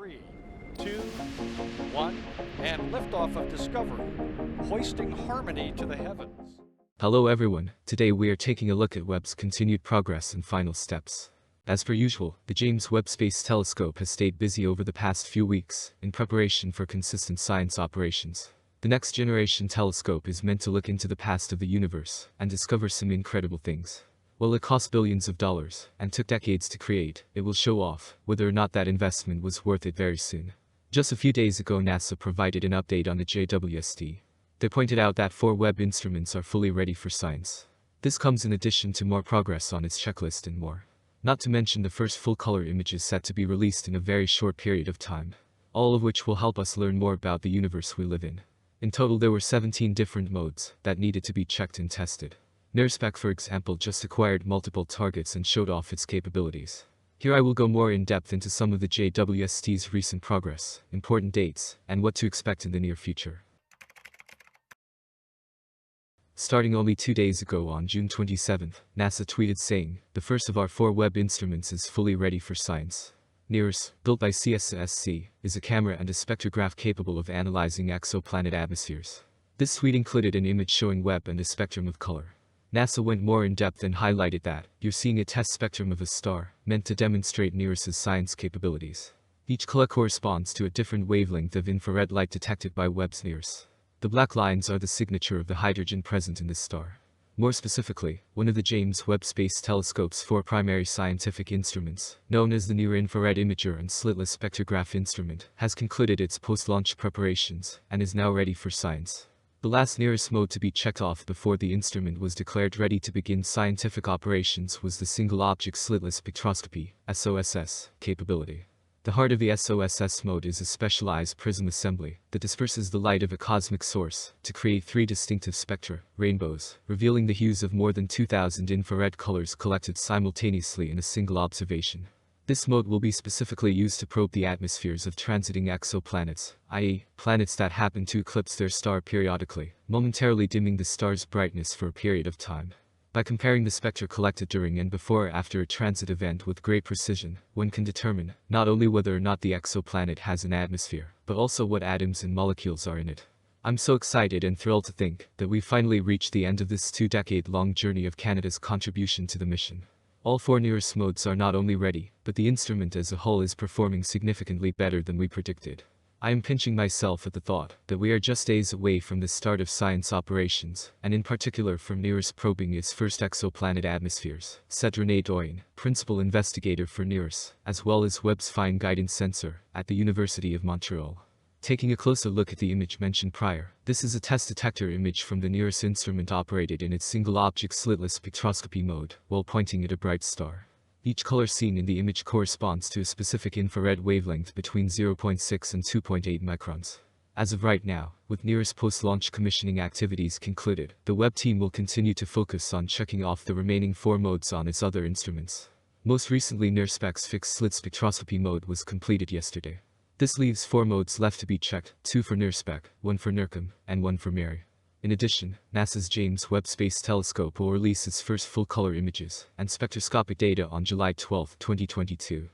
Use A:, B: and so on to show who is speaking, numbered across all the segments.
A: 3, 2, 1, and liftoff of Discovery, hoisting harmony to the heavens.
B: Hello everyone, today we are taking a look at Webb's continued progress and final steps. As per usual, the James Webb Space Telescope has stayed busy over the past few weeks, in preparation for consistent science operations. The next generation telescope is meant to look into the past of the universe, and discover some incredible things. While it cost billions of dollars, and took decades to create, it will show off whether or not that investment was worth it very soon. Just a few days ago NASA provided an update on the JWST. They pointed out that 4 Webb instruments are fully ready for science. This comes in addition to more progress on its checklist and more. Not to mention the first full-color images set to be released in a very short period of time. All of which will help us learn more about the universe we live in. In total there were 17 different modes that needed to be checked and tested. NIRSpec, for example, just acquired multiple targets and showed off its capabilities. Here I will go more in depth into some of the JWST's recent progress, important dates, and what to expect in the near future. Starting only 2 days ago on June 27th, NASA tweeted saying, "The first of our 4 Webb instruments is fully ready for science." NIRS, built by JWST, is a camera and a spectrograph capable of analyzing exoplanet atmospheres. This tweet included an image showing Webb and a spectrum of color. NASA went more in depth and highlighted that, "You're seeing a test spectrum of a star, meant to demonstrate NIRS's science capabilities. Each color corresponds to a different wavelength of infrared light detected by Webb's NIRS. The black lines are the signature of the hydrogen present in this star." More specifically, one of the James Webb Space Telescope's 4 primary scientific instruments, known as the Near-Infrared Imager and Slitless Spectrograph Instrument, has concluded its post-launch preparations and is now ready for science. The last NIRS mode to be checked off before the instrument was declared ready to begin scientific operations was the Single Object Slitless Spectroscopy (SOSS) capability. The heart of the SOSS mode is a specialized prism assembly that disperses the light of a cosmic source to create 3 distinctive spectra, rainbows, revealing the hues of more than 2,000 infrared colors collected simultaneously in a single observation. This mode will be specifically used to probe the atmospheres of transiting exoplanets, i.e., planets that happen to eclipse their star periodically, momentarily dimming the star's brightness for a period of time. By comparing the spectra collected during and before or after a transit event with great precision, one can determine not only whether or not the exoplanet has an atmosphere, but also what atoms and molecules are in it. I'm so excited and thrilled to think that we finally reached the end of this 2-decade-long journey of Canada's contribution to the mission. All 4 NIRS modes are not only ready, but the instrument as a whole is performing significantly better than we predicted. I am pinching myself at the thought that we are just days away from the start of science operations, and in particular from NIRS probing its first exoplanet atmospheres, said René Doyen, principal investigator for NIRS, as well as Webb's Fine Guidance Sensor, at the University of Montreal. Taking a closer look at the image mentioned prior, this is a test detector image from the NIRS instrument operated in its single object slitless spectroscopy mode, while pointing at a bright star. Each color seen in the image corresponds to a specific infrared wavelength between 0.6 and 2.8 microns. As of right now, with NIRS post-launch commissioning activities concluded, the Webb team will continue to focus on checking off the remaining 4 modes on its other instruments. Most recently, NIRSpec's fixed slit spectroscopy mode was completed yesterday. This leaves 4 modes left to be checked, 2 for NIRSpec, 1 for NIRCam, and 1 for MIRI. In addition, NASA's James Webb Space Telescope will release its first full-color images and spectroscopic data on July 12, 2022.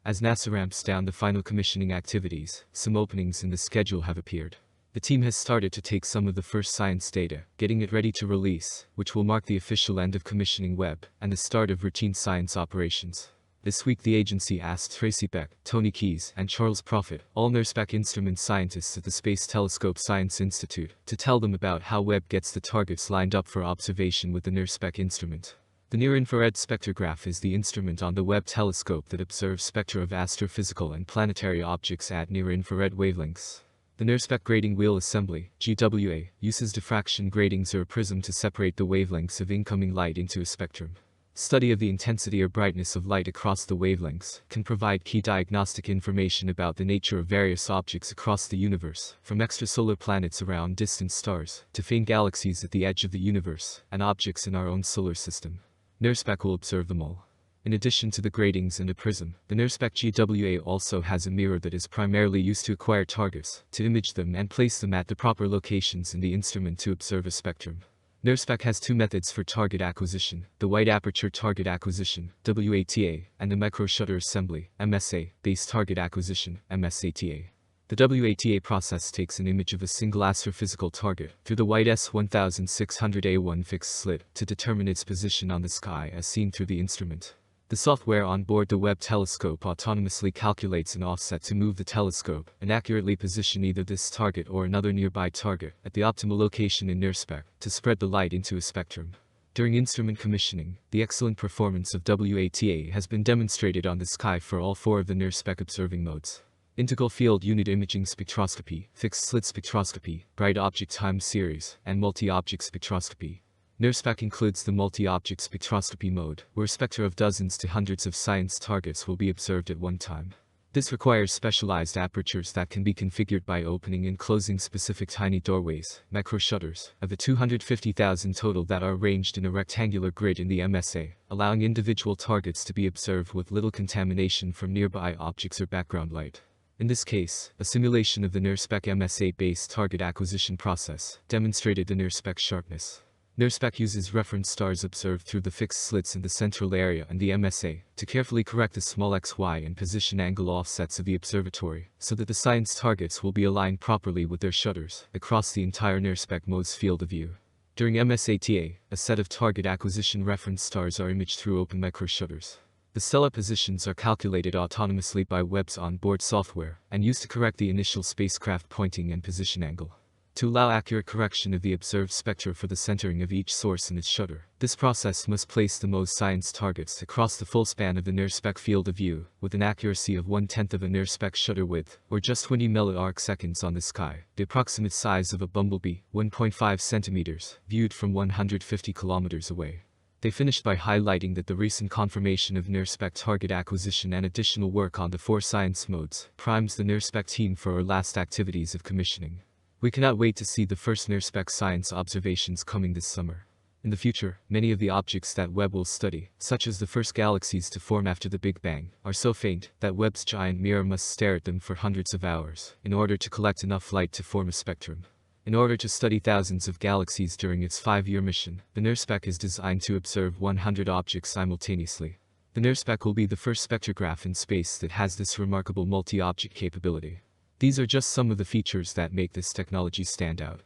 B: As NASA ramps down the final commissioning activities, some openings in the schedule have appeared. The team has started to take some of the first science data, getting it ready to release, which will mark the official end of commissioning Webb and the start of routine science operations. This week the agency asked Tracy Beck, Tony Keyes, and Charles Prophet, all NIRSpec instrument scientists at the Space Telescope Science Institute, to tell them about how Webb gets the targets lined up for observation with the NIRSpec instrument. The Near-Infrared Spectrograph is the instrument on the Webb telescope that observes spectra of astrophysical and planetary objects at near-infrared wavelengths. The NIRSpec Grading Wheel Assembly, GWA, uses diffraction gratings or a prism to separate the wavelengths of incoming light into a spectrum. Study of the intensity or brightness of light across the wavelengths can provide key diagnostic information about the nature of various objects across the universe, from extrasolar planets around distant stars, to faint galaxies at the edge of the universe, and objects in our own solar system. NIRSpec will observe them all. In addition to the gratings and a prism, the NIRSpec GWA also has a mirror that is primarily used to acquire targets, to image them and place them at the proper locations in the instrument to observe a spectrum. NIRSpec has two methods for target acquisition: the wide aperture target acquisition, WATA, and the micro-shutter assembly, MSA, based target acquisition, MSATA. The WATA process takes an image of a single astrophysical target through the wide S1600A1 fixed slit to determine its position on the sky as seen through the instrument. The software on board the Webb telescope autonomously calculates an offset to move the telescope and accurately position either this target or another nearby target at the optimal location in NIRSpec to spread the light into a spectrum. During instrument commissioning, the excellent performance of WATA has been demonstrated on the sky for all four of the NIRSpec observing modes: integral field unit imaging spectroscopy, fixed slit spectroscopy, bright object time series, and multi-object spectroscopy. NIRSpec includes the multi-object spectroscopy mode, where a spectra of dozens to hundreds of science targets will be observed at one time. This requires specialized apertures that can be configured by opening and closing specific tiny doorways, micro-shutters, of the 250,000 total that are arranged in a rectangular grid in the MSA, allowing individual targets to be observed with little contamination from nearby objects or background light. In this case, a simulation of the NIRSpec MSA-based target acquisition process demonstrated the NIRSpec sharpness. NIRSpec uses reference stars observed through the fixed slits in the central area and the MSA to carefully correct the small XY and position angle offsets of the observatory so that the science targets will be aligned properly with their shutters across the entire NIRSpec mode's field of view. During MSATA, a set of target acquisition reference stars are imaged through open micro-shutters. The stellar positions are calculated autonomously by Webb's onboard software and used to correct the initial spacecraft pointing and position angle. To allow accurate correction of the observed spectra for the centering of each source in its shutter, this process must place the most science targets across the full span of the NIRSpec field of view, with an accuracy of 1/10 of a NIRSpec shutter width, or just 20 milliarc-seconds on the sky, the approximate size of a bumblebee, 1.5 centimeters, viewed from 150 kilometers away. They finished by highlighting that the recent confirmation of NIRSpec target acquisition and additional work on the four science modes primes the NIRSpec team for our last activities of commissioning. We cannot wait to see the first NIRSpec science observations coming this summer. In the future, many of the objects that Webb will study, such as the first galaxies to form after the Big Bang, are so faint that Webb's giant mirror must stare at them for hundreds of hours in order to collect enough light to form a spectrum. In order to study thousands of galaxies during its 5-year mission, the NIRSpec is designed to observe 100 objects simultaneously. The NIRSpec will be the first spectrograph in space that has this remarkable multi-object capability. These are just some of the features that make this technology stand out.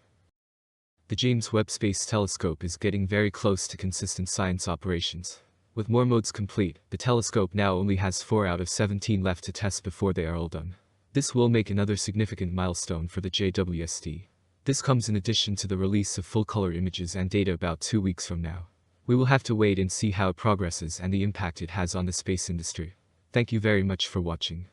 B: The James Webb Space Telescope is getting very close to consistent science operations. With more modes complete, the telescope now only has 4 out of 17 left to test before they are all done. This will make another significant milestone for the JWST. This comes in addition to the release of full-color images and data about 2 weeks from now. We will have to wait and see how it progresses and the impact it has on the space industry. Thank you very much for watching.